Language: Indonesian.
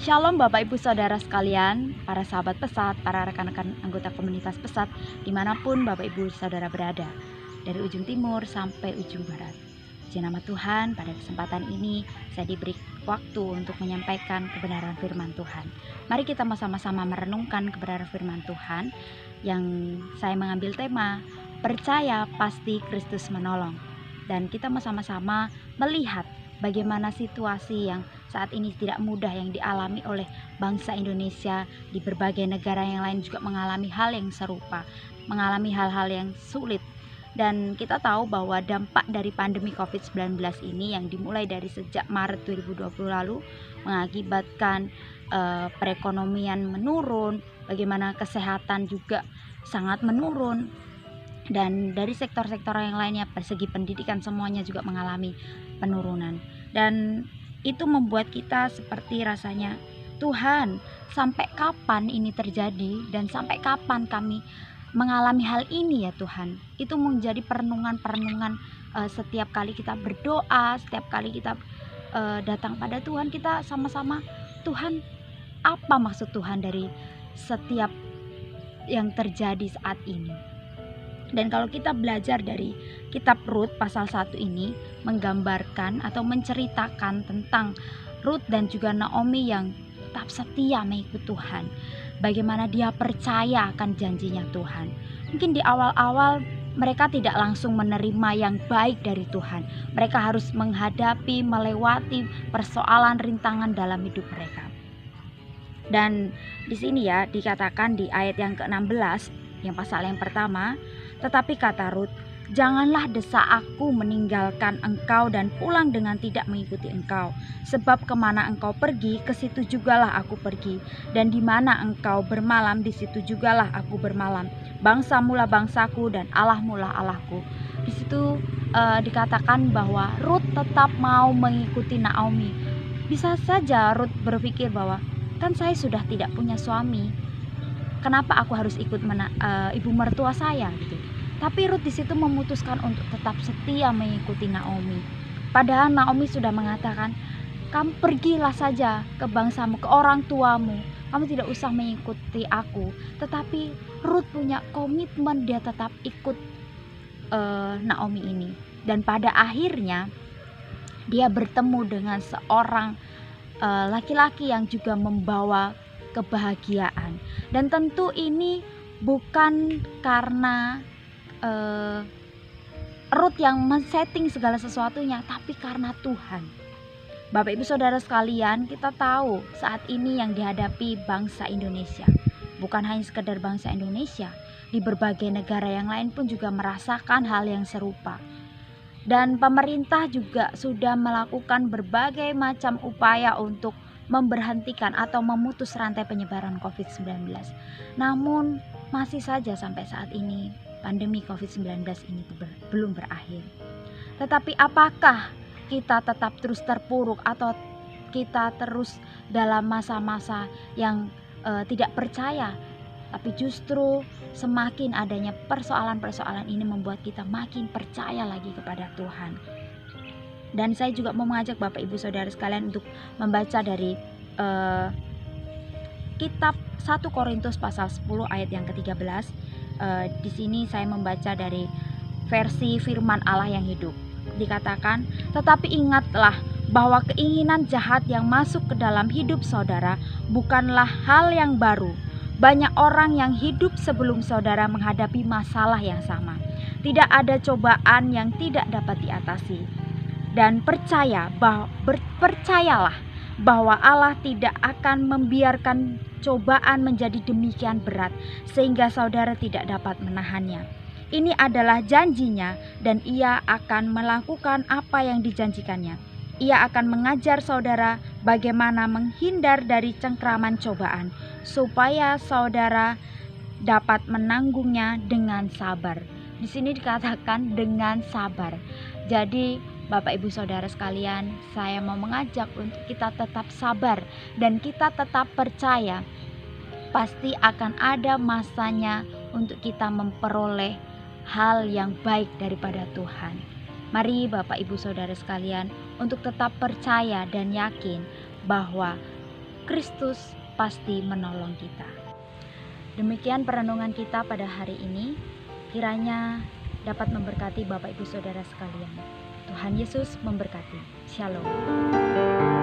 Shalom Bapak Ibu Saudara sekalian, para sahabat pesat, para rekan-rekan anggota komunitas pesat, dimanapun Bapak Ibu Saudara berada, dari ujung timur sampai ujung barat. Puji nama Tuhan, pada kesempatan ini saya diberi waktu untuk menyampaikan kebenaran firman Tuhan. Mari kita sama-sama merenungkan kebenaran firman Tuhan yang saya mengambil tema, percaya pasti Kristus menolong. Dan kita sama-sama melihat bagaimana situasi yang saat ini tidak mudah yang dialami oleh bangsa Indonesia. Di berbagai negara yang lain juga mengalami hal yang serupa, mengalami hal-hal yang sulit. Dan kita tahu bahwa dampak dari pandemi COVID-19 ini yang dimulai dari sejak Maret 2020 lalu mengakibatkan perekonomian menurun, bagaimana kesehatan juga sangat menurun, dan dari sektor-sektor yang lainnya, persegi pendidikan semuanya juga mengalami penurunan. Dan itu membuat kita seperti rasanya, Tuhan, sampai kapan ini terjadi dan sampai kapan kami mengalami hal ini ya Tuhan. Itu menjadi perenungan-perenungan setiap kali kita berdoa, setiap kali kita datang pada Tuhan, kita sama-sama, Tuhan, apa maksud Tuhan dari setiap yang terjadi saat ini? Dan kalau kita belajar dari kitab Rut pasal 1 ini menggambarkan atau menceritakan tentang Rut dan juga Naomi yang tetap setia mengikut Tuhan. Bagaimana dia percaya akan janjinya Tuhan. Mungkin di awal-awal mereka tidak langsung menerima yang baik dari Tuhan. Mereka harus menghadapi, melewati persoalan rintangan dalam hidup mereka. Dan di sini ya dikatakan di ayat yang ke-16, yang pasal yang pertama, tetapi kata Rut, janganlah desak aku meninggalkan engkau dan pulang dengan tidak mengikuti engkau. Sebab kemana engkau pergi, ke situ jugalah aku pergi. Dan di mana engkau bermalam, di situ jugalah aku bermalam. Bangsamulah bangsaku dan Allahmulah Allahku. Di situ dikatakan bahwa Rut tetap mau mengikuti Naomi. Bisa saja Rut berpikir bahwa kan saya sudah tidak punya suami, kenapa aku harus ikut ibu mertua saya gitu. Tapi Rut di situ memutuskan untuk tetap setia mengikuti Naomi. Padahal Naomi sudah mengatakan, kamu pergilah saja ke bangsamu, ke orang tuamu. Kamu tidak usah mengikuti aku. Tetapi Rut punya komitmen, dia tetap ikut Naomi ini. Dan pada akhirnya dia bertemu dengan seorang laki-laki yang juga membawa kebahagiaan. Dan tentu ini bukan karena Rut yang men-setting segala sesuatunya, tapi karena Tuhan. Bapak Ibu Saudara sekalian, kita tahu saat ini yang dihadapi bangsa Indonesia, bukan hanya sekedar bangsa Indonesia, di berbagai negara yang lain pun juga merasakan hal yang serupa. Dan pemerintah juga sudah melakukan berbagai macam upaya untuk memberhentikan atau memutus rantai penyebaran COVID-19. Namun masih saja sampai saat ini pandemi COVID-19 ini belum berakhir. Tetapi apakah kita tetap terus terpuruk atau kita terus dalam masa-masa yang tidak percaya? Tapi justru semakin adanya persoalan-persoalan ini membuat kita makin percaya lagi kepada Tuhan. Dan saya juga mau mengajak Bapak Ibu Saudara sekalian untuk membaca dari kitab 1 Korintus pasal 10 ayat yang ke-13. Di sini saya membaca dari versi firman Allah yang hidup. Dikatakan, tetapi ingatlah bahwa keinginan jahat yang masuk ke dalam hidup saudara bukanlah hal yang baru. Banyak orang yang hidup sebelum saudara menghadapi masalah yang sama. Tidak ada cobaan yang tidak dapat diatasi. Dan percayalah bahwa Allah tidak akan membiarkan cobaan menjadi demikian berat sehingga saudara tidak dapat menahannya. Ini adalah janjinya dan ia akan melakukan apa yang dijanjikannya. Ia akan mengajar saudara bagaimana menghindar dari cengkraman cobaan supaya saudara dapat menanggungnya dengan sabar. Di sini dikatakan dengan sabar. Jadi Bapak Ibu Saudara sekalian, saya mau mengajak untuk kita tetap sabar dan kita tetap percaya pasti akan ada masanya untuk kita memperoleh hal yang baik daripada Tuhan. Mari Bapak Ibu Saudara sekalian untuk tetap percaya dan yakin bahwa Kristus pasti menolong kita. Demikian perenungan kita pada hari ini. Kiranya dapat memberkati Bapak Ibu Saudara sekalian. Tuhan Yesus memberkati. Shalom.